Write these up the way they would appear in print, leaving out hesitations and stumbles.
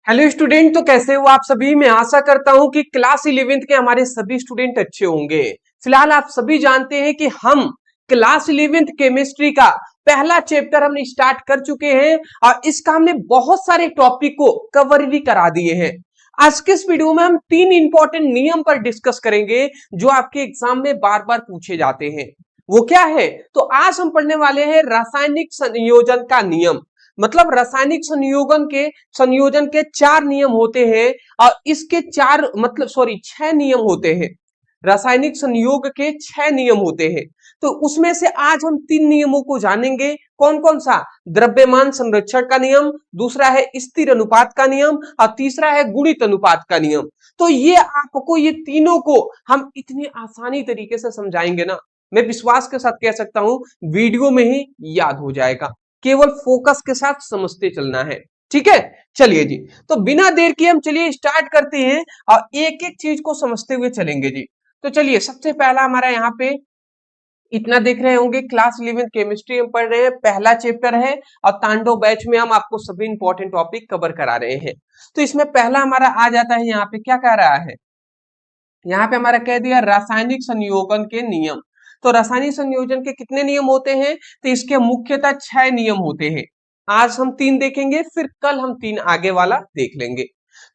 Hello student, तो कैसे हो आप सभी। मैं आशा करता हूं कि क्लास 11th के हमारे सभी स्टूडेंट अच्छे होंगे। फिलहाल आप सभी जानते हैं कि हम क्लास 11th केमिस्ट्री का पहला चैप्टर हमने स्टार्ट कर चुके हैं और इसका हमने बहुत सारे टॉपिक को कवर भी करा दिए हैं। आज के इस वीडियो में हम तीन इंपॉर्टेंट नियम पर डिस्कस करेंगे जो आपके एग्जाम में बार बार पूछे जाते हैं। वो क्या है? तो आज हम पढ़ने वाले हैं रासायनिक संयोजन का नियम। मतलब रासायनिक संयोजन के चार नियम होते हैं और इसके चार मतलब छह नियम होते हैं। रासायनिक संयोग के छह नियम होते हैं। तो उसमें से आज हम तीन नियमों को जानेंगे। कौन कौन सा? द्रव्यमान संरक्षण का नियम, दूसरा है स्थिर अनुपात का नियम और तीसरा है गुणित अनुपात का नियम। तो ये तीनों को हम इतनी आसानी तरीके से समझाएंगे ना, मैं विश्वास के साथ कह सकता हूं वीडियो में ही याद हो जाएगा। केवल फोकस के साथ समझते चलना है। ठीक है, चलिए जी। तो बिना देर के हम चलिए स्टार्ट करते हैं और एक एक चीज को समझते हुए चलेंगे जी। तो चलिए, सबसे पहला हमारा यहाँ पे इतना देख रहे होंगे, क्लास 11 केमिस्ट्री हम पढ़ रहे हैं, पहला चैप्टर है और तांडव बैच में हम आपको सभी इंपॉर्टेंट टॉपिक कवर करा रहे हैं। तो इसमें पहला हमारा आ जाता है, यहाँ पे क्या कह रहा है, यहाँ पे हमारा कह दिया रासायनिक संयोजन के नियम। तो रासायनिक संयोजन के कितने नियम होते हैं? तो इसके मुख्यतः छह नियम होते हैं। आज हम तीन देखेंगे, फिर कल हम तीन आगे वाला देख लेंगे।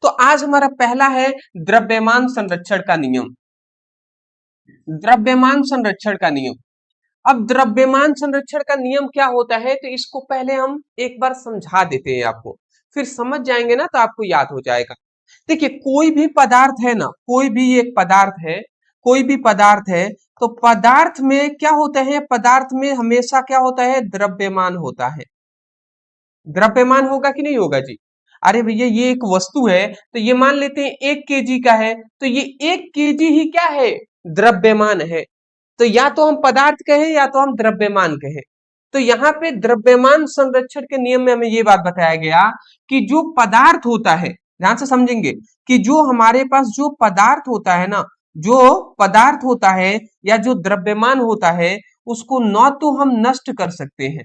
तो आज हमारा पहला है द्रव्यमान संरक्षण का नियम। द्रव्यमान संरक्षण का नियम। अब द्रव्यमान संरक्षण का नियम क्या होता है, तो इसको पहले हम एक बार समझा देते हैं आपको, फिर समझ जाएंगे ना तो आपको याद हो जाएगा। देखिए, कोई भी पदार्थ है ना, कोई भी एक पदार्थ है, कोई भी पदार्थ है, तो पदार्थ में क्या होता है, पदार्थ में हमेशा क्या होता है, द्रव्यमान होता है। द्रव्यमान होगा कि नहीं होगा जी? अरे भैया, ये एक वस्तु है, तो ये मान लेते हैं 1 kg का है, तो ये 1 kg ही क्या है, द्रव्यमान है। तो या तो हम पदार्थ कहें या तो हम द्रव्यमान कहें। तो यहाँ पे द्रव्यमान संरक्षण के नियम में हमें ये बात बताया गया कि जो पदार्थ होता है, ध्यान से समझेंगे, कि जो हमारे पास जो पदार्थ होता है ना, जो पदार्थ होता है या जो द्रव्यमान होता है, उसको न तो हम नष्ट कर सकते हैं,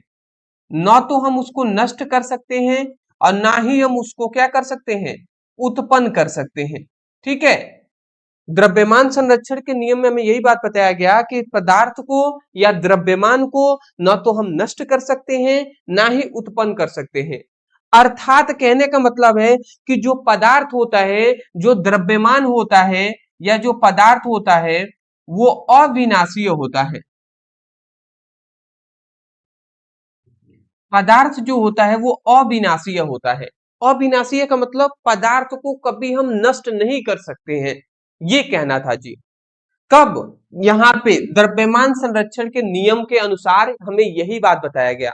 न तो हम उसको नष्ट कर सकते हैं और ना ही हम उसको क्या कर सकते हैं, उत्पन्न कर सकते हैं। ठीक है, द्रव्यमान संरक्षण के नियम में हमें यही बात बताया गया कि पदार्थ को या द्रव्यमान को न तो हम नष्ट कर सकते हैं, ना ही उत्पन्न कर सकते हैं। अर्थात कहने का मतलब है कि जो पदार्थ होता है, जो द्रव्यमान होता है या जो पदार्थ होता है, वो अविनाशीय होता है। पदार्थ जो होता है वो अविनाशीय होता है। अविनाशीय का मतलब पदार्थ को कभी हम नष्ट नहीं कर सकते हैं, ये कहना था जी। कब? यहाँ पे द्रव्यमान संरक्षण के नियम के अनुसार हमें यही बात बताया गया।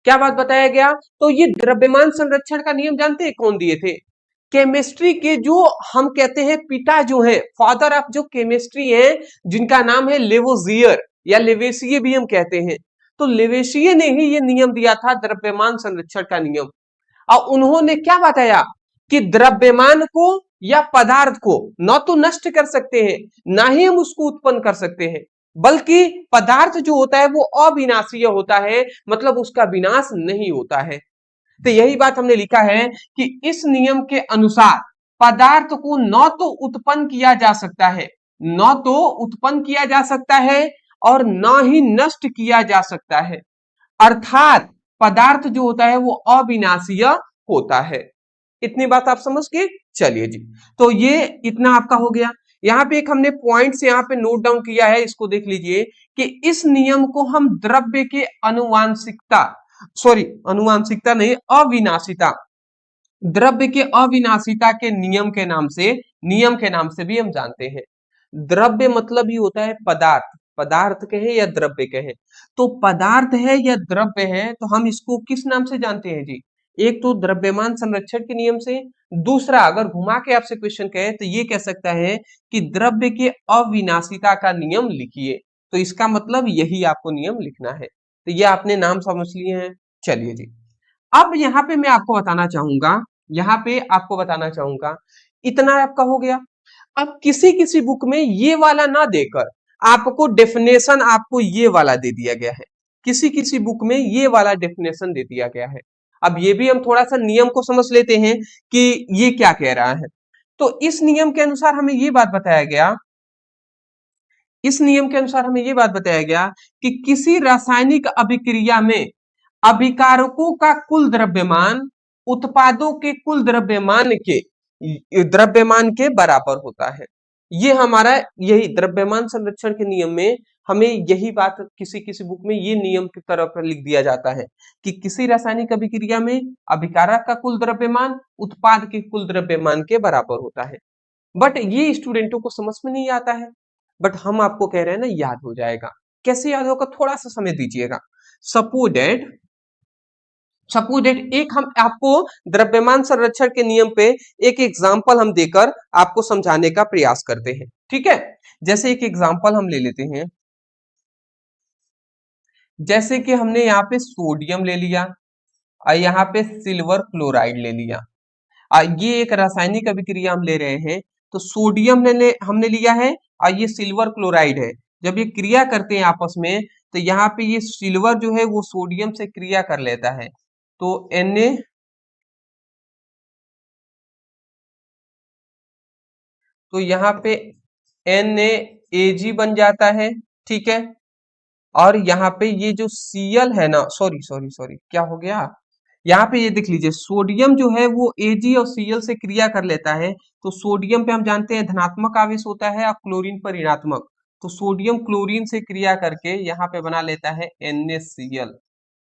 क्या बात बताया गया? तो ये द्रव्यमान संरक्षण का नियम जानते हैं कौन दिए थे? केमिस्ट्री के जो हम कहते हैं पिता जो है, फादर ऑफ जो केमिस्ट्री है, जिनका नाम है लेवोजियर या लेवेसिये भी हम कहते हैं। तो लेवेसिये ने ही ये नियम दिया था, द्रव्यमान संरक्षण का नियम। और उन्होंने क्या बताया कि द्रव्यमान को या पदार्थ को न तो नष्ट कर सकते हैं, ना ही हम उसको उत्पन्न कर सकते हैं, बल्कि पदार्थ जो होता है वो अविनाशीय होता है, मतलब उसका विनाश नहीं होता है। तो यही बात हमने लिखा है कि इस नियम के अनुसार पदार्थ को न तो उत्पन्न किया जा सकता है, न तो उत्पन्न किया जा सकता है और न ही नष्ट किया जा सकता है। अर्थात पदार्थ जो होता है वो अविनाशीय होता है। इतनी बात आप समझ के चलिए जी। तो ये इतना आपका हो गया। यहाँ पे एक हमने पॉइंट्स यहाँ पे नोट डाउन किया है, इसको देख लीजिए कि इस नियम को हम द्रव्य के अनुवांशिकता नहीं, अविनाशिता, द्रव्य के अविनाशिता के नियम के नाम से भी हम जानते हैं। द्रव्य मतलब ही होता है पदार्थ, पदार्थ कहे या द्रव्य कहे। तो पदार्थ है या द्रव्य है, तो हम इसको किस नाम से जानते हैं जी? एक तो द्रव्यमान संरक्षण के नियम से, दूसरा अगर घुमा के आपसे क्वेश्चन कहे तो ये कह सकता है कि द्रव्य के अविनाशिता का नियम लिखिए। तो इसका मतलब यही आपको नियम लिखना है। तो ये आपने नाम समझ लिए हैं। चलिए जी, अब यहाँ पे मैं आपको बताना चाहूंगा, यहाँ पे आपको बताना चाहूंगा, इतना आपका हो गया। अब किसी किसी बुक में ये वाला ना देकर आपको डेफिनेशन आपको ये वाला दे दिया गया है, किसी किसी बुक में ये वाला डेफिनेशन दे दिया गया है। अब ये भी हम थोड़ा सा नियम को समझ लेते हैं कि ये क्या कह रहा है। तो इस नियम के अनुसार हमें ये बात बताया गया, इस नियम के अनुसार हमें ये बात बताया गया कि किसी रासायनिक अभिक्रिया में अभिकारकों का कुल द्रव्यमान उत्पादों के कुल द्रव्यमान के बराबर होता है। ये हमारा यही द्रव्यमान संरक्षण के नियम में हमें यही बात किसी किसी बुक में ये नियम की तरफ लिख दिया जाता है कि किसी रासायनिक अभिक्रिया में अभिकारक का कुल द्रव्यमान उत्पाद के कुल द्रव्यमान के बराबर होता है। बट ये स्टूडेंटों को समझ में नहीं आता है, बट हम आपको कह रहे हैं ना याद हो जाएगा। कैसे याद होगा, थोड़ा सा समय दीजिएगा। सपोज दैट एक हम आपको द्रव्यमान संरक्षण के नियम पे एक एग्जांपल हम देकर आपको समझाने का प्रयास करते हैं, ठीक है। जैसे एक एग्जांपल हम ले लेते हैं, जैसे कि हमने यहाँ पे सोडियम ले लिया और यहाँ पे सिल्वर क्लोराइड ले लिया। ये एक रासायनिक अभिक्रिया हम ले रहे हैं, तो सोडियम हमने लिया है और ये सिल्वर क्लोराइड है। जब ये क्रिया करते हैं आपस में, तो यहाँ पे ये सिल्वर जो है वो सोडियम से क्रिया कर लेता है, तो Na, तो यहाँ पे NaAg बन जाता है, ठीक है। और यहाँ पे ये जो Cl है ना, सॉरी सॉरी सॉरी क्या हो गया, यहाँ पे ये देख लीजिए सोडियम जो है वो Ag और Cl से क्रिया कर लेता है, तो सोडियम पे हम जानते हैं धनात्मक आवेश होता है और क्लोरीन पर ऋणात्मक, तो सोडियम क्लोरीन से क्रिया करके यहाँ पे बना लेता है NaCl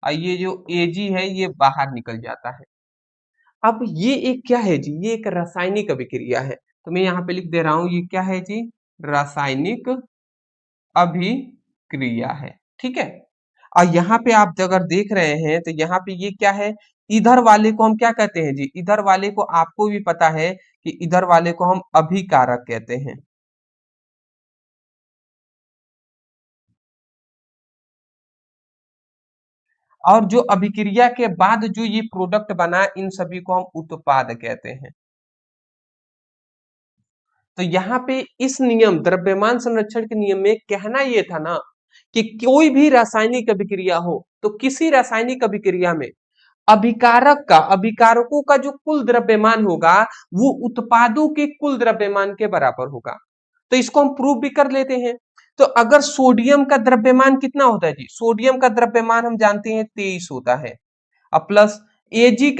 और ये जो Ag है ये बाहर निकल जाता है। अब ये एक क्या है जी, ये एक रासायनिक अभिक्रिया है, तो मैं यहाँ पे लिख दे रहा हूं ये क्या है जी, रासायनिक अभिक्रिया है, ठीक है। और यहाँ पे आप अगर देख रहे हैं तो यहाँ पे ये क्या है, इधर वाले को हम क्या कहते हैं जी, इधर वाले को आपको भी पता है कि इधर वाले को हम अभिकारक कहते हैं। और जो अभिक्रिया के बाद जो ये प्रोडक्ट बना इन सभी को हम उत्पाद कहते हैं। तो यहाँ पे इस नियम द्रव्यमान संरक्षण के नियम में कहना ये था ना कि कोई भी रासायनिक अभिक्रिया हो तो किसी रासायनिक अभिक्रिया में अभिकारकों का जो कुल द्रव्यमान होगा वो उत्पादों के कुल द्रव्यमान के बराबर होगा। तो इसको हम प्रूव भी कर लेते हैं। तो अगर सोडियम का द्रव्यमान कितना होता है जी, सोडियम का द्रव्यमान हम जानते हैं 23 होता है, अब प्लस एजी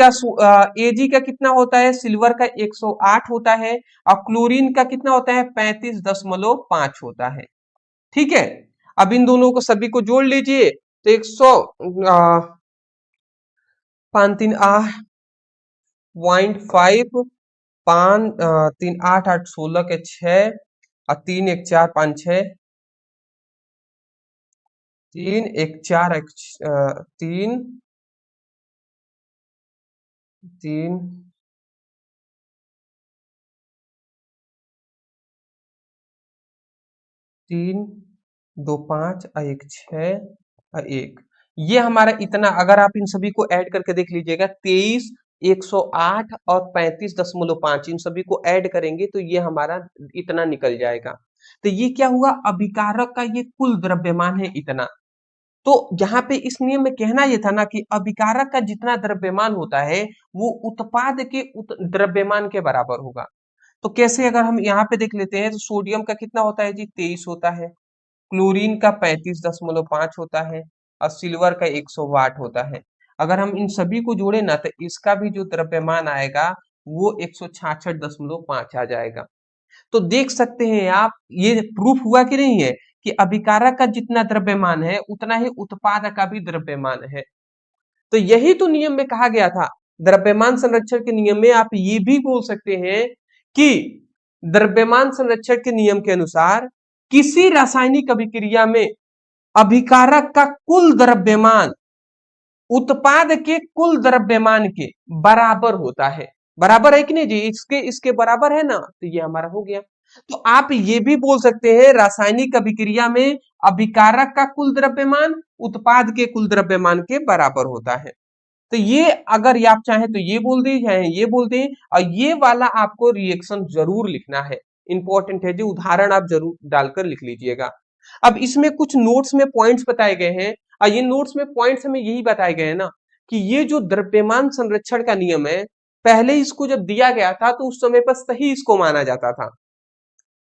का कितना होता है, सिल्वर का 108 होता है और क्लोरीन का कितना होता है 35.5 होता है, ठीक है। अब इन दोनों को सभी को जोड़ लीजिए तो 100.5 3 8 8 16 के 6 और 3 1 4 5 6 3 1 4 3 3 3 2 5 और 1 6 और 1, ये हमारा इतना, अगर आप इन सभी को ऐड करके देख लीजिएगा 23 108 और 35.5 इन सभी को ऐड करेंगे तो ये हमारा इतना निकल जाएगा। तो ये क्या हुआ, अभिकारक का ये कुल द्रव्यमान है इतना। तो यहाँ पे इस नियम में कहना यह था ना कि अभिकारक का जितना द्रव्यमान होता है वो उत्पाद के द्रव्यमान के बराबर होगा। तो कैसे, अगर हम यहाँ पे देख लेते हैं तो सोडियम का कितना होता है जी 23 होता है, क्लोरीन का 35.5 होता है और सिल्वर का 108 होता है। अगर हम इन सभी को जोड़े ना तो इसका भी जो द्रव्यमान आएगा वो 166.5 आ जाएगा। तो देख सकते हैं आप, ये प्रूफ हुआ कि नहीं है कि अभिकारक का जितना द्रव्यमान है उतना ही उत्पाद का भी द्रव्यमान है। तो यही तो नियम में कहा गया था, द्रव्यमान संरक्षण के नियम में आप ये भी बोल सकते हैं कि द्रव्यमान संरक्षण के नियम के अनुसार किसी रासायनिक अभिक्रिया में अभिकारक का कुल द्रव्यमान उत्पाद के कुल द्रव्यमान के बराबर होता है। बराबर है कि नहीं जी, इसके इसके बराबर है ना, तो ये हमारा हो गया। तो आप ये भी बोल सकते हैं रासायनिक अभिक्रिया में अभिकारक का कुल द्रव्यमान उत्पाद के कुल द्रव्यमान के बराबर होता है। तो ये अगर आप चाहें तो ये बोल दें, चाहे ये बोल दें, और ये वाला आपको रिएक्शन जरूर लिखना है, इंपॉर्टेंट है जो उदाहरण आप जरूर डालकर लिख लीजिएगा। अब इसमें कुछ नोट्स में पॉइंट्स बताए गए हैं और ये नोट्स में पॉइंट्स हमें यही बताए गए हैं ना कि ये जो द्रव्यमान संरक्षण का नियम है, पहले इसको जब दिया गया था तो उस समय पर सही इसको माना जाता था,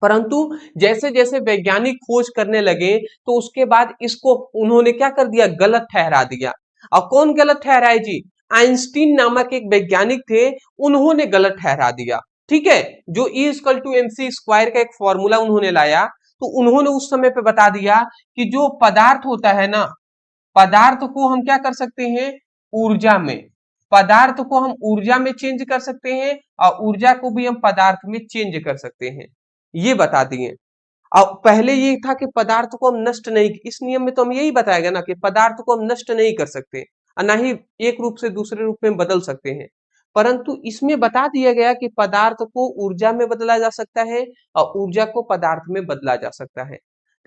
परंतु जैसे जैसे वैज्ञानिक खोज करने लगे तो उसके बाद इसको उन्होंने क्या कर दिया, गलत ठहरा दिया। और कौन गलत ठहराए जी? आइंस्टीन नामक एक वैज्ञानिक थे, उन्होंने गलत ठहरा दिया। ठीक है, जो E=mc² का एक फॉर्मूला उन्होंने लाया, तो उन्होंने उस समय पे बता दिया कि जो पदार्थ होता है ना, पदार्थ को हम क्या कर सकते हैं, ऊर्जा में, पदार्थ को हम ऊर्जा में चेंज कर सकते हैं और ऊर्जा को भी हम पदार्थ में चेंज कर सकते हैं, ये बता दिए। अब पहले ये था कि पदार्थ को हम नष्ट नहीं, इस नियम में तो हम यही बताया गया ना कि पदार्थ को हम नष्ट नहीं कर सकते और ना ही एक रूप से दूसरे रूप में बदल सकते हैं, परंतु इसमें बता दिया गया कि पदार्थ को ऊर्जा में बदला जा सकता है और ऊर्जा को पदार्थ में बदला जा सकता है।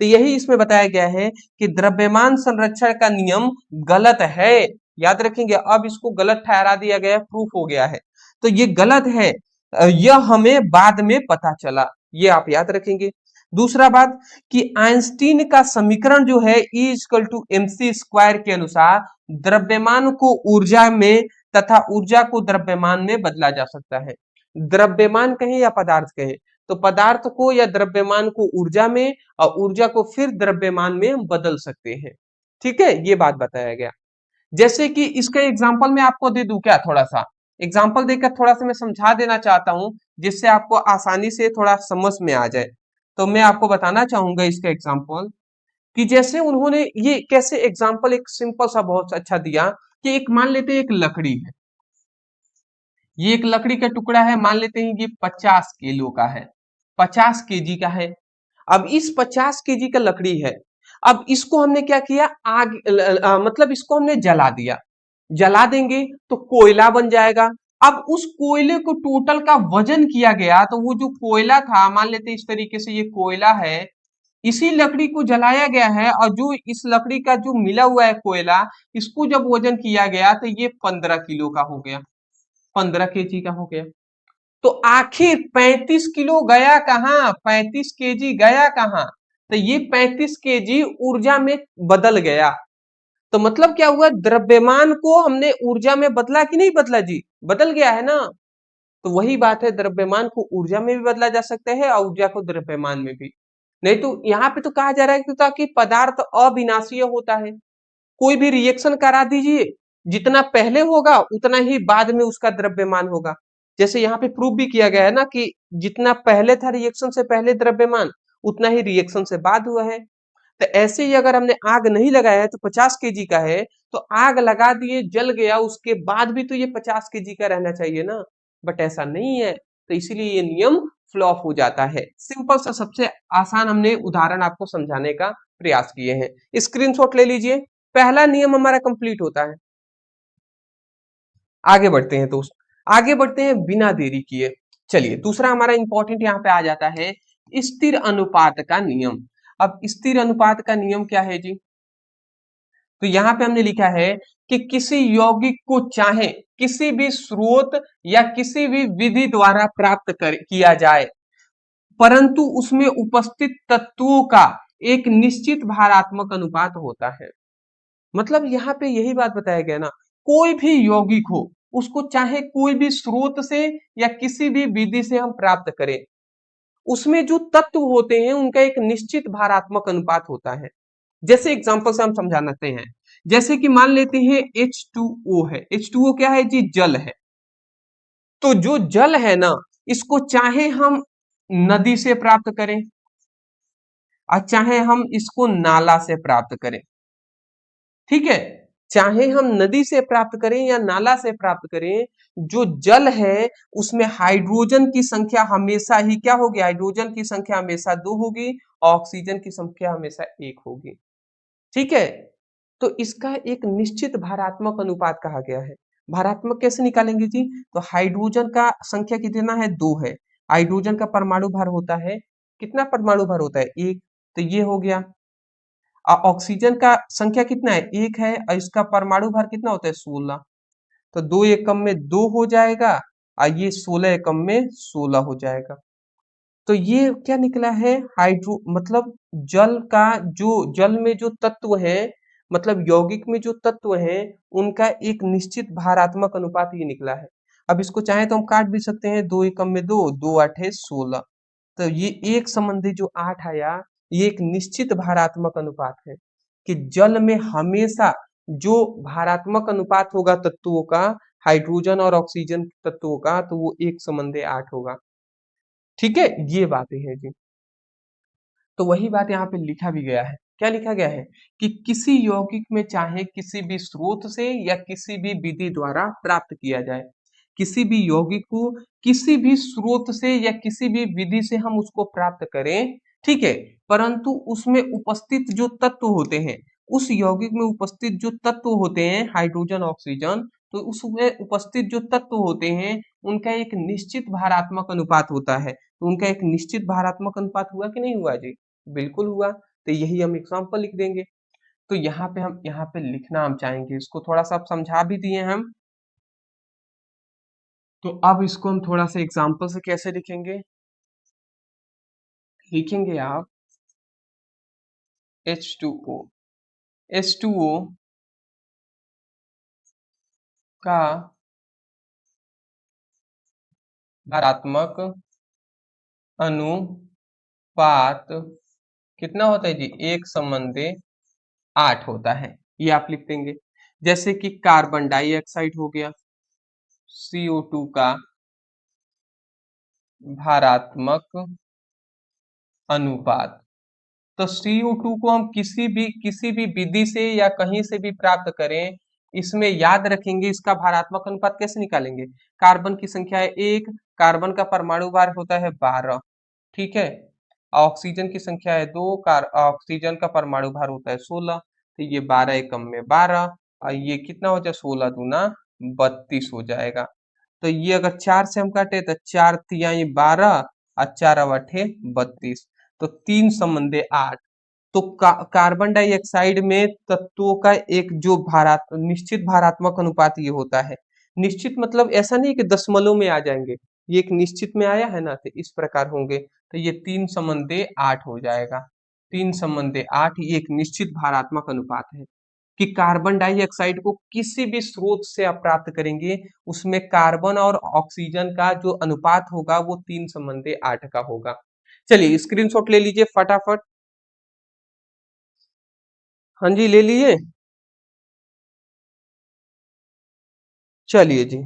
तो यही इसमें बताया गया है कि द्रव्यमान संरक्षण का नियम गलत है, याद रखेंगे। अब इसको गलत ठहरा दिया गया, प्रूफ हो गया है, तो ये गलत है, यह हमें बाद में पता चला, ये आप याद रखेंगे। दूसरा बात कि आइंस्टीन का समीकरण जो है E=mc² के अनुसार द्रव्यमान को ऊर्जा में तथा ऊर्जा को द्रव्यमान में बदला जा सकता है। द्रव्यमान कहें या पदार्थ कहें, तो पदार्थ को या द्रव्यमान को ऊर्जा में और ऊर्जा को फिर द्रव्यमान में हम बदल सकते हैं। ठीक है, ये बात बताया गया। जैसे कि इसका एग्जांपल मैं आपको दे दूं क्या, थोड़ा सा एग्जांपल देकर थोड़ा सा मैं समझा देना चाहता हूं, जिससे आपको आसानी से थोड़ा समझ में आ जाए। तो मैं आपको बताना चाहूंगा इसका एग्जांपल कि जैसे उन्होंने ये कैसे एग्जांपल एक सिंपल सा बहुत अच्छा दिया कि एक मान लेते हैं एक लकड़ी है, ये एक लकड़ी का टुकड़ा है, मान लेते हैं ये 50 किलो का है, 50 kg का है। अब इस 50 kg का लकड़ी है, अब इसको हमने क्या किया, आग मतलब इसको हमने जला दिया, जला देंगे तो कोयला बन जाएगा। अब उस कोयले को टोटल का वजन किया गया, तो वो जो कोयला था, मान लेते हैं इस तरीके से ये कोयला है, इसी लकड़ी को जलाया गया है और जो इस लकड़ी का जो मिला हुआ है कोयला, इसको जब वजन किया गया तो ये 15 किलो का हो गया, 15 kg का हो गया। तो आखिर 35 किलो गया कहाँ, 35 kg गया कहाँ, तो ये 35 kg ऊर्जा में बदल गया। तो मतलब क्या हुआ, द्रव्यमान को हमने ऊर्जा में बदला कि नहीं बदला जी, बदल गया है ना। तो वही बात है, द्रव्यमान को ऊर्जा में भी बदला जा सकता है और ऊर्जा को द्रव्यमान में भी। नहीं तो यहाँ पे तो कहा जा रहा है कि ताकि पदार्थ अविनाशीय होता है, कोई भी रिएक्शन करा दीजिए, जितना पहले होगा उतना ही बाद में उसका द्रव्यमान होगा। जैसे यहाँ पे प्रूव भी किया गया है ना कि जितना पहले था रिएक्शन से पहले द्रव्यमान, उतना ही रिएक्शन से बाद हुआ है। तो ऐसे ही अगर हमने आग नहीं लगाया है, तो 50 kg का है, तो आग लगा दिए, जल गया, उसके बाद भी तो ये 50 kg का रहना चाहिए ना, बट ऐसा नहीं है, तो इसीलिए ये नियम फ्लॉप हो जाता है। सिंपल सा सबसे आसान हमने उदाहरण आपको समझाने का प्रयास किए हैं, स्क्रीनशॉट ले लीजिए। पहला नियम हमारा कंप्लीट होता है। आगे बढ़ते हैं दोस्त, आगे बढ़ते हैं बिना देरी किए। चलिए, दूसरा हमारा इंपॉर्टेंट यहाँ पे आ जाता है स्थिर अनुपात का नियम। अब स्थिर अनुपात का नियम क्या है जी, तो यहाँ पे हमने लिखा है कि किसी यौगिक को चाहे किसी भी स्रोत या किसी भी विधि द्वारा प्राप्त किया जाए, परंतु उसमें उपस्थित तत्वों का एक निश्चित भारात्मक अनुपात होता है। मतलब यहाँ पे यही बात बताया गया ना, कोई भी यौगिक हो, उसको चाहे कोई भी स्रोत से या किसी भी विधि से हम प्राप्त करें, उसमें जो तत्व होते हैं उनका एक निश्चित भारात्मक अनुपात होता है। जैसे एग्जांपल से हम समझाते हैं, जैसे कि मान लेते हैं H2O है, H2O क्या है जी, जल है। तो जो जल है ना, इसको चाहे हम नदी से प्राप्त करें और चाहे हम इसको नाला से प्राप्त करें, ठीक है, चाहे हम नदी से प्राप्त करें या नाला से प्राप्त करें, जो जल है उसमें हाइड्रोजन की संख्या हमेशा ही क्या होगी, हाइड्रोजन की संख्या हमेशा 2 होगी, ऑक्सीजन की संख्या हमेशा 1 होगी। ठीक है, तो इसका एक निश्चित भारात्मक अनुपात कहा गया है। भारात्मक कैसे निकालेंगे जी, तो हाइड्रोजन का संख्या कितना है, 2 है, हाइड्रोजन का परमाणु भार होता है, कितना परमाणु भार होता है, 1, तो ये हो गया। ऑक्सीजन का संख्या कितना है, 1 है, और इसका परमाणु भार कितना होता है, 16, तो 2 एकम में 2 हो जाएगा और ये 16 एकम में 16 हो जाएगा। तो ये क्या निकला है, हाइड्रो मतलब जल का जो जल में जो तत्व है, मतलब यौगिक में जो तत्व हैं उनका एक निश्चित भारात्मक अनुपात ये निकला है। अब इसको चाहे तो हम काट भी सकते हैं, 2 एकम में 2, 2 आठे 16। तो ये एक संबंधी जो 8 आया, ये एक निश्चित भारात्मक अनुपात है कि जल में हमेशा जो भारात्मक अनुपात होगा तत्वों का, हाइड्रोजन और ऑक्सीजन तत्वों का, तो वो एक संबंधी 8 होगा। ठीक है, ये बातें हैं जी। तो वही बात यहाँ पे लिखा भी गया है। क्या लिखा गया है कि किसी यौगिक में चाहे किसी भी स्रोत से या किसी भी विधि द्वारा प्राप्त किया जाए, किसी भी यौगिक को किसी भी स्रोत से या किसी भी विधि से हम उसको प्राप्त करें, ठीक है, परंतु उसमें उपस्थित जो तत्व होते हैं, उस यौगिक में उपस्थित जो तत्व होते हैं हाइड्रोजन ऑक्सीजन, तो उसमें उपस्थित जो तत्व होते हैं उनका एक निश्चित भारात्मक अनुपात होता है। तो उनका एक निश्चित भारात्मक अनुपात हुआ कि नहीं हुआ जी? बिल्कुल हुआ। तो यही हम एग्जाम्पल लिख देंगे। तो यहाँ पे हम यहाँ पे लिखना हम चाहेंगे, इसको थोड़ा सा आप समझा भी दिए हम। तो अब इसको हम थोड़ा सा एग्जाम्पल से कैसे लिखेंगे? लिखेंगे आप H2O, H2O का भारात्मक अनुपात कितना होता है जी? 1:8 होता है। ये आप लिख देंगे। जैसे कि कार्बन डाइऑक्साइड हो गया, CO2 का भारात्मक अनुपात। तो CO2 को हम किसी भी विधि से या कहीं से भी प्राप्त करें, इसमें याद रखेंगे इसका भारात्मक अनुपात कैसे निकालेंगे? कार्बन की संख्या है 1, कार्बन का परमाणु भार होता है 12, ठीक है। ऑक्सीजन की संख्या है 2, ऑक्सीजन का परमाणु भार होता है 16। तो ये 12 एकम में 12 और ये कितना हो जाए? 16 दूना 32 हो जाएगा। तो ये अगर 4 से हम काटे तो 4 तिहाई 12 और 4 अवठे 32, तो 3 संबंधे 8। तो कार्बन डाइऑक्साइड में तत्वों का एक जो निश्चित भारात्मक अनुपात ये होता है। निश्चित मतलब ऐसा नहीं कि दशमलव में आ जाएंगे, ये एक निश्चित में आया है ना, तो इस प्रकार होंगे। तो ये 3:8 हो जाएगा। 3:8 ये एक निश्चित भारात्मक अनुपात है कि कार्बन डाइऑक्साइड को किसी भी स्रोत से आप प्राप्त करेंगे, उसमें कार्बन और ऑक्सीजन का जो अनुपात होगा वो 3:8 का होगा। चलिए स्क्रीनशॉट ले लीजिए फटाफट। हाँ जी, ले लिए। चलिए जी,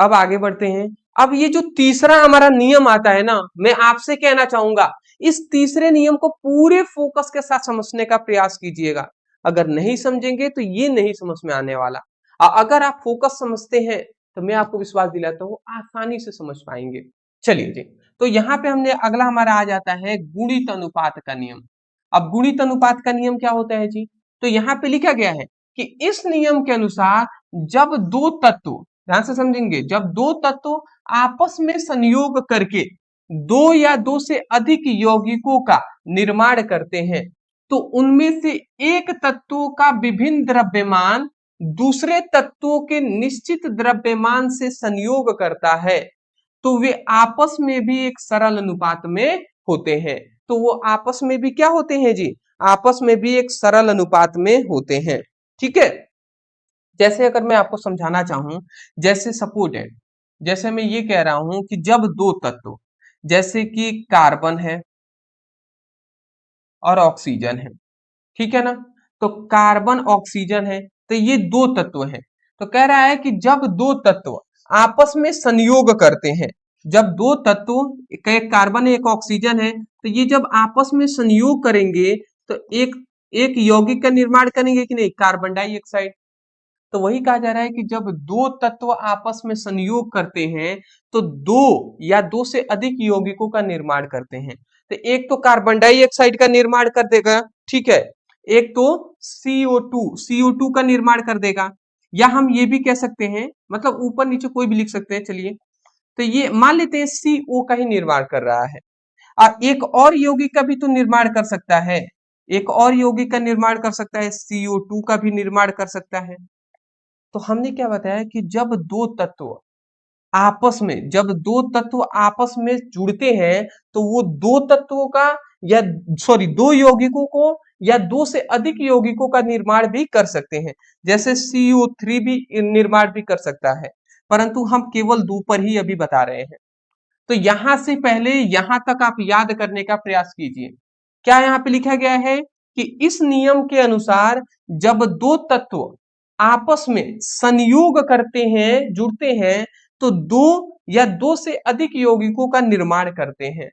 अब आगे बढ़ते हैं। अब ये जो तीसरा हमारा नियम आता है ना, मैं आपसे कहना चाहूंगा इस तीसरे नियम को पूरे फोकस के साथ समझने का प्रयास कीजिएगा। अगर नहीं समझेंगे तो ये नहीं समझ में आने वाला। अगर आप फोकस समझते हैं तो मैं आपको विश्वास दिलाता हूँ आसानी से समझ पाएंगे। चलिए जी, तो यहाँ पे हमने अगला हमारा आ जाता है गुणित अनुपात का नियम। अब गुणित अनुपात का नियम क्या होता है जी? तो यहाँ पे लिखा गया है कि इस नियम के अनुसार जब दो तत्व, ध्यान से समझेंगे, जब दो तत्व आपस में संयोग करके दो या दो से अधिक यौगिकों का निर्माण करते हैं, तो उनमें से एक तत्व का विभिन्न द्रव्यमान दूसरे तत्वों के निश्चित द्रव्यमान से संयोग करता है, तो वे आपस में भी एक सरल अनुपात में होते हैं। तो वो आपस में भी क्या होते हैं जी? आपस में भी एक सरल अनुपात में होते हैं। ठीक है, जैसे अगर मैं आपको समझाना चाहूं, जैसे सपोर्टेड, जैसे मैं ये कह रहा हूं कि जब दो तत्व जैसे कि कार्बन है और ऑक्सीजन है, ठीक है ना, तो कार्बन ऑक्सीजन है, तो ये दो तत्व हैं। तो कह रहा है कि जब दो तत्व आपस में संयोग करते हैं, जब दो तत्व, एक कार्बन है एक ऑक्सीजन है, तो ये जब आपस में संयोग करेंगे तो एक एक यौगिक का निर्माण करेंगे कि नहीं? Carbon dioxide. तो वही कहा जा रहा है कि जब दो तत्व आपस में संयोग करते हैं तो दो या दो से अधिक यौगिकों का निर्माण करते हैं। तो एक तो कार्बन डाइऑक्साइड का निर्माण कर देगा, ठीक है, एक तो CO2 का निर्माण कर देगा, या हम ये भी कह सकते हैं, मतलब ऊपर नीचे कोई भी लिख सकते हैं। चलिए, तो ये मान लेते हैं CO का ही निर्माण कर रहा है, और एक और यौगिक का भी तो निर्माण कर सकता है, एक और यौगिक का निर्माण कर सकता है, CO2 का भी निर्माण कर सकता है। तो हमने क्या बताया कि जब दो तत्व आपस में जुड़ते हैं तो वो दो तत्वों का या सॉरी 2 यौगिकों को या 2 से अधिक यौगिकों का निर्माण भी कर सकते हैं। जैसे CO3 भी निर्माण भी कर सकता है, परंतु हम केवल 2 पर ही अभी बता रहे हैं। तो यहां से पहले यहां तक आप याद करने का प्रयास कीजिए। क्या यहाँ पे लिखा गया है कि इस नियम के अनुसार जब 2 तत्व आपस में संयोग करते हैं, जुड़ते हैं, तो 2 या 2 से अधिक यौगिकों का निर्माण करते हैं।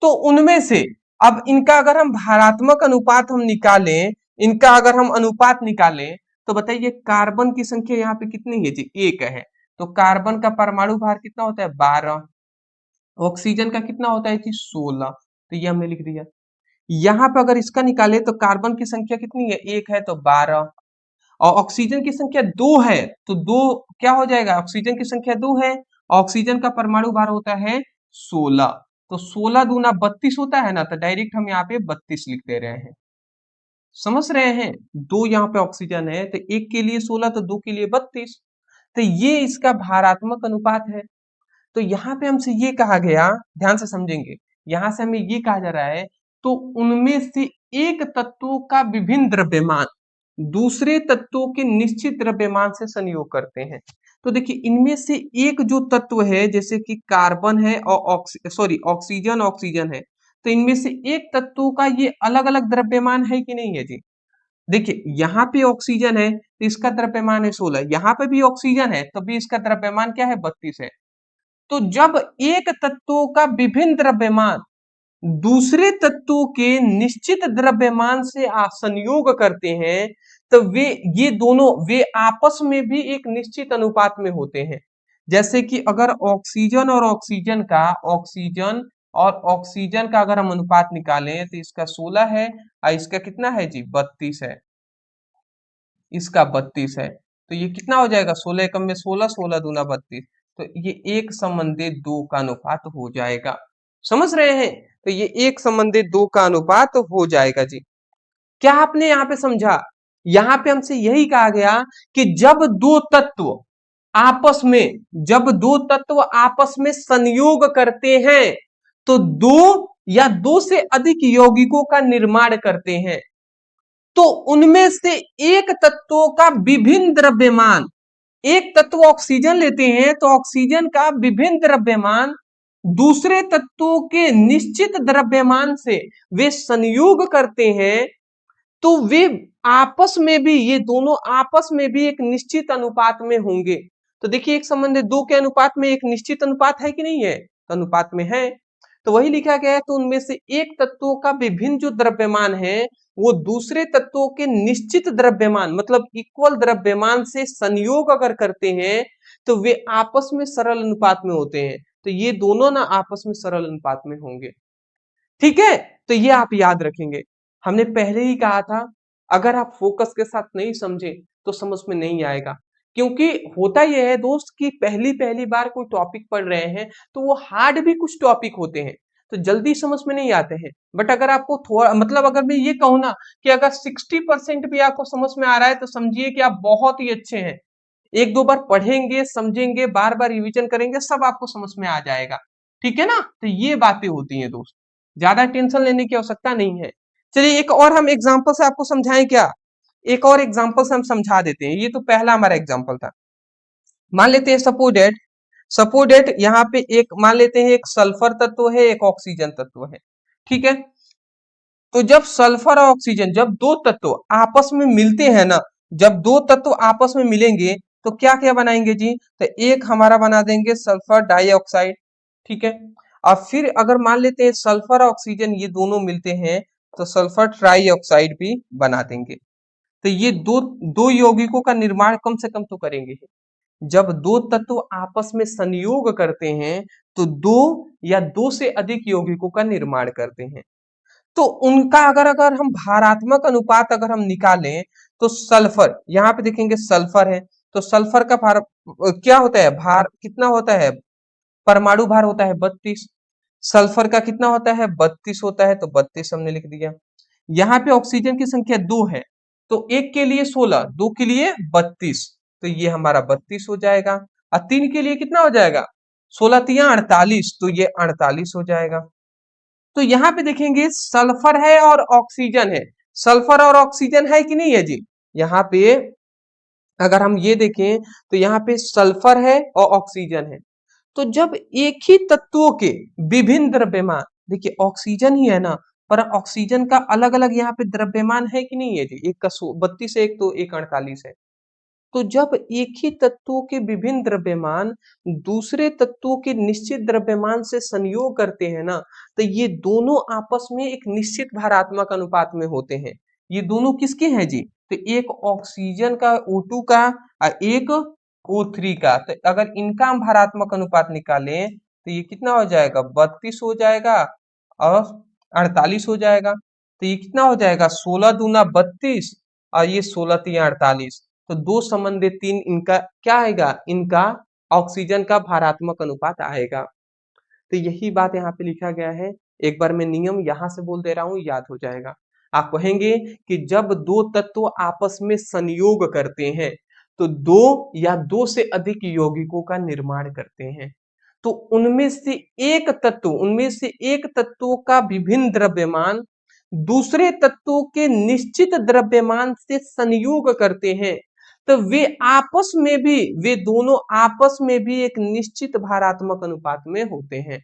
तो उनमें से अब इनका अगर हम भारात्मक अनुपात हम निकालें, इनका अगर हम अनुपात निकालें, तो बताइए कार्बन की संख्या यहाँ पे कितनी है जी? 1 है। तो कार्बन का परमाणु भार कितना होता है? 12। ऑक्सीजन का कितना होता है जी? 16। तो ये हमने लिख दिया। यहाँ पे अगर इसका निकाले तो कार्बन की संख्या कितनी है? 1 है तो 12, और ऑक्सीजन की संख्या 2 है तो 2 क्या हो जाएगा? ऑक्सीजन की संख्या 2 है, ऑक्सीजन का परमाणु भार होता है 16, तो 16 दूना 32 होता है ना, तो डायरेक्ट हम यहाँ पे 32 लिख दे रहे हैं। समझ रहे हैं? 2 यहाँ पे ऑक्सीजन है तो 1 के लिए 16 तो 2 के लिए 32, तो ये इसका भारात्मक अनुपात है। तो यहाँ पे हमसे ये कहा गया, ध्यान से समझेंगे, यहाँ से हमें ये कहा जा रहा है तो उनमें से एक तत्व का विभिन्न द्रव्यमान दूसरे तत्वों के निश्चित द्रव्यमान से संयोग करते हैं। तो देखिए इनमें से एक जो तत्व है, जैसे कि कार्बन है और ऑक्सीजन है, तो इनमें से एक तत्व का ये अलग अलग द्रव्यमान है कि नहीं है जी? देखिए यहाँ पे ऑक्सीजन है तो इसका द्रव्यमान है 16, यहाँ पे भी ऑक्सीजन है तो भी इसका द्रव्यमान क्या है? 32 है। तो जब एक तत्व का विभिन्न द्रव्यमान दूसरे तत्वों के निश्चित द्रव्यमान से संयोग करते हैं, तो वे आपस में भी एक निश्चित अनुपात में होते हैं। जैसे कि अगर ऑक्सीजन और ऑक्सीजन का अगर हम अनुपात निकालें तो इसका 16 है और इसका कितना है जी? 32 है। इसका 32 है, तो ये कितना हो जाएगा? 16 एकम में 16, 16 दूना 32, तो ये 1:2 का अनुपात हो जाएगा। समझ रहे हैं? तो ये 1:2 का अनुपात हो जाएगा जी। क्या आपने यहाँ पे समझा? यहाँ पे हमसे यही कहा गया कि जब दो तत्व आपस में संयोग करते हैं तो 2 या 2 से अधिक यौगिकों का निर्माण करते हैं। तो उनमें से एक तत्व का विभिन्न द्रव्यमान, एक तत्व ऑक्सीजन लेते हैं तो ऑक्सीजन का विभिन्न द्रव्यमान दूसरे तत्वों के निश्चित द्रव्यमान से वे संयोग करते हैं, तो वे आपस में भी, ये दोनों आपस में भी एक निश्चित अनुपात में होंगे। तो देखिए 1:2 के अनुपात में एक निश्चित अनुपात है कि नहीं है? तो अनुपात में है, तो वही लिखा गया है। तो उनमें से एक तत्वों का विभिन्न जो द्रव्यमान है वो दूसरे तत्वों के निश्चित द्रव्यमान मतलब इक्वल द्रव्यमान से संयोग अगर करते हैं तो वे आपस में सरल अनुपात में होते हैं। तो ये दोनों ना आपस में सरल अनुपात में होंगे। ठीक है, तो ये आप याद रखेंगे। हमने पहले ही कहा था अगर आप फोकस के साथ नहीं समझे तो समझ में नहीं आएगा, क्योंकि होता यह है दोस्त कि पहली पहली बार कोई टॉपिक पढ़ रहे हैं तो वो हार्ड भी कुछ टॉपिक होते हैं तो जल्दी समझ में नहीं आते हैं। बट अगर आपको थोड़ा मतलब अगर मैं ये कहूँ ना कि अगर 60% भी आपको समझ में आ रहा है तो समझिए कि आप बहुत ही अच्छे हैं। एक दो बार पढ़ेंगे, समझेंगे, बार बार रिवीजन करेंगे, सब आपको समझ में आ जाएगा। ठीक है ना? तो ये बातें होती हैं दोस्त, ज्यादा टेंशन लेने की आवश्यकता नहीं है। चलिए एक और हम एग्जांपल से आपको समझाएं क्या? एक और एग्जांपल से हम समझा देते हैं। ये तो पहला हमारा एग्जांपल था। मान लेते हैं सपोज डेट यहाँ पे एक मान लेते हैं एक सल्फर तत्व है, एक ऑक्सीजन तत्व है। ठीक है, तो जब सल्फर और ऑक्सीजन, जब दो तत्व आपस में मिलते हैं ना, जब दो तत्व आपस में मिलेंगे तो क्या क्या बनाएंगे जी? तो एक हमारा बना देंगे सल्फर डाइऑक्साइड। ठीक है, और फिर अगर मान लेते हैं सल्फर और ऑक्सीजन ये दोनों मिलते हैं तो सल्फर ट्राइऑक्साइड भी बना देंगे। तो ये दो दो यौगिकों का निर्माण कम से कम तो करेंगे। जब दो तत्व आपस में संयोग करते हैं तो 2 या 2 से अधिक यौगिकों का निर्माण करते हैं। तो उनका अगर अगर हम भारात्मक अनुपात अगर हम निकालें तो सल्फर, यहाँ पे देखेंगे सल्फर है तो सल्फर का भार क्या होता है? भार कितना होता है? परमाणु भार होता है 32। सल्फर का कितना होता है? 32 होता है, तो 32 हमने लिख दिया। यहाँ पे ऑक्सीजन की संख्या 2 है तो एक के लिए 16, 2 के लिए 32, तो ये हमारा 32 हो जाएगा। और 3 के लिए कितना हो जाएगा? 16 3 48, तो ये 48 हो जाएगा। तो यहाँ पे देखेंगे सल्फर है और ऑक्सीजन है, सल्फर और ऑक्सीजन है कि नहीं है जी। यहाँ पे अगर हम ये देखें तो यहाँ पे सल्फर है और ऑक्सीजन है। तो जब एक ही तत्वों के विभिन्न द्रव्यमान, देखिए ऑक्सीजन ही है ना, पर ऑक्सीजन का अलग अलग यहाँ पे द्रव्यमान है कि नहीं है जी, एक का 32 है, एक तो एक 48 है। तो जब एक ही तत्वों के विभिन्न द्रव्यमान दूसरे तत्वों के निश्चित द्रव्यमान से संयोग करते हैं ना, तो ये दोनों आपस में एक निश्चित भारात्मक अनुपात में होते हैं। ये दोनों किसके हैं जी, तो एक ऑक्सीजन का O2 का और एक O3 का। तो अगर इनका हम भारात्मक अनुपात निकालें तो ये कितना हो जाएगा, 32 हो जाएगा और 48 हो जाएगा। तो ये कितना हो जाएगा, 16 दूना 32 और ये 16 तिया 48। तो 2 संबंध 3, इनका क्या आएगा, इनका ऑक्सीजन का भारात्मक अनुपात आएगा। तो यही बात यहाँ पे लिखा गया है। एक बार मैं नियम यहाँ से बोल दे रहा हूँ, याद हो जाएगा। आप कहेंगे कि जब दो तत्व आपस में संयोग करते हैं तो दो या दो से अधिक यौगिकों का निर्माण करते हैं। तो उनमें से एक तत्व का विभिन्न द्रव्यमान दूसरे तत्वों के निश्चित द्रव्यमान से संयोग करते हैं, तो वे दोनों आपस में भी एक निश्चित भारात्मक अनुपात में होते हैं।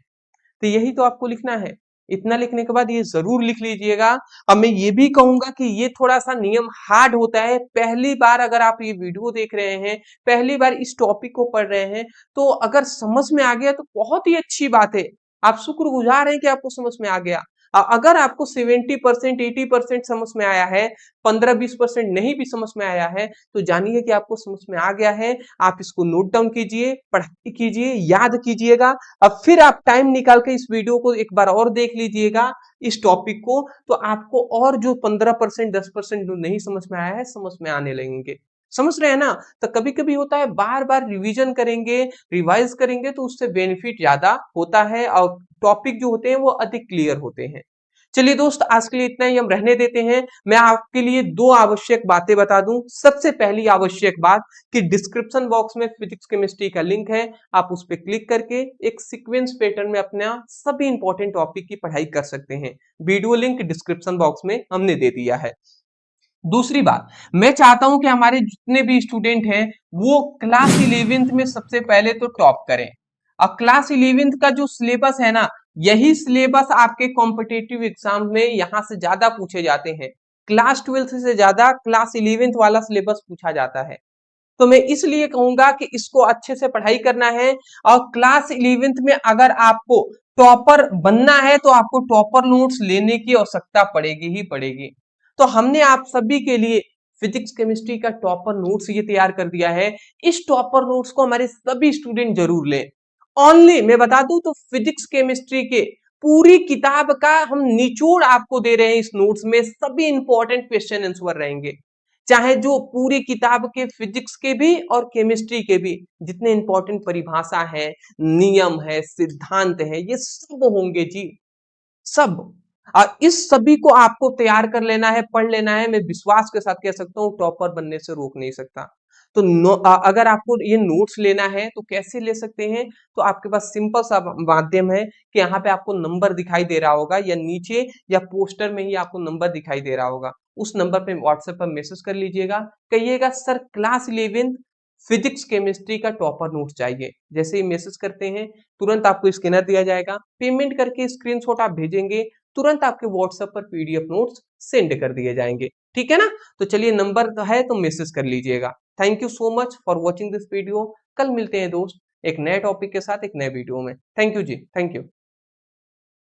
तो यही तो आपको लिखना है। इतना लिखने के बाद ये जरूर लिख लीजिएगा। अब मैं ये भी कहूंगा कि ये थोड़ा सा नियम हार्ड होता है। पहली बार अगर आप ये वीडियो देख रहे हैं, पहली बार इस टॉपिक को पढ़ रहे हैं, तो अगर समझ में आ गया तो बहुत ही अच्छी बात है। आप शुक्रगुजार हैं कि आपको समझ में आ गया। अगर आपको 70% 80% समझ में आया है, 15-20% नहीं भी समझ में आया है, तो जानिए कि आपको समझ में आ गया है। आप इसको नोट डाउन कीजिए, पढ़ाई कीजिए, याद कीजिएगा। अब फिर आप टाइम निकाल के इस वीडियो को एक बार और देख लीजिएगा, इस टॉपिक को, तो आपको और जो 15% 10% नहीं समझ में आया है, समझ में आने लगेंगे। समझ रहे हैं ना। तो कभी कभी होता है बार बार रिवीजन करेंगे, रिवाइज करेंगे, तो उससे बेनिफिट ज्यादा होता है और टॉपिक जो होते हैं वो अधिक क्लियर होते हैं। चलिए दोस्त, आज के लिए इतना ही हम रहने देते हैं। मैं आपके लिए 2 आवश्यक बातें बता दूं। सबसे पहली आवश्यक बात कि डिस्क्रिप्शन बॉक्स में फिजिक्स केमिस्ट्री का लिंक है, आप उस पर क्लिक करके एक सीक्वेंस पैटर्न में अपना सभी इंपॉर्टेंट टॉपिक की पढ़ाई कर सकते हैं। वीडियो लिंक डिस्क्रिप्शन बॉक्स में हमने दे दिया है। दूसरी बात, मैं चाहता हूं कि हमारे जितने भी स्टूडेंट हैं वो क्लास 11th में सबसे पहले तो टॉप करें। और क्लास 11th का जो सिलेबस है ना, यही सिलेबस आपके कॉम्पिटिटिव एग्जाम में यहां से ज्यादा पूछे जाते हैं। क्लास 12th से ज्यादा क्लास 11th वाला सिलेबस पूछा जाता है। तो मैं इसलिए कहूंगा कि इसको अच्छे से पढ़ाई करना है। और क्लास 11th में अगर आपको टॉपर बनना है तो आपको टॉपर नोट्स लेने की आवश्यकता पड़ेगी ही पड़ेगी। तो हमने आप सभी के लिए फिजिक्स केमिस्ट्री का टॉपर नोट्स ये तैयार कर दिया है। इस टॉपर नोट्स को हमारे सभी स्टूडेंट जरूर लें। ओनली मैं बता दूं तो फिजिक्स केमिस्ट्री के पूरी किताब का हम निचोड़ आपको दे रहे हैं। इस नोट्स में सभी इंपॉर्टेंट क्वेश्चन आंसर रहेंगे, चाहे जो पूरी किताब के फिजिक्स के भी और केमिस्ट्री के भी जितने इंपॉर्टेंट परिभाषा है, नियम है, सिद्धांत है, ये सब होंगे जी, सब। और इस सभी को आपको तैयार कर लेना है, पढ़ लेना है। मैं विश्वास के साथ कह सकता हूँ टॉपर बनने से रोक नहीं सकता। तो अगर आपको ये नोट्स लेना है तो कैसे ले सकते हैं, तो आपके पास सिंपल सा माध्यम है कि यहाँ पे आपको नंबर दिखाई दे रहा होगा या नीचे या पोस्टर में ही आपको नंबर दिखाई दे रहा होगा। उस नंबर पे व्हाट्सएप पर मैसेज कर लीजिएगा, कहिएगा सर क्लास 11 फिजिक्स केमिस्ट्री का टॉपर नोट चाहिए। जैसे ही मैसेज करते हैं तुरंत आपको स्कैनर दिया जाएगा, पेमेंट करके स्क्रीनशॉट आप भेजेंगे, तुरंत आपके व्हाट्सएप पर पीडीएफ नोट्स सेंड कर दिए जाएंगे। ठीक है ना। तो चलिए, नंबर है तो मैसेज कर लीजिएगा। Thank you so much for watching this video. कल मिलते हैं दोस्त एक नए टॉपिक के साथ एक नए वीडियो में। थैंक यू जी, थैंक यू।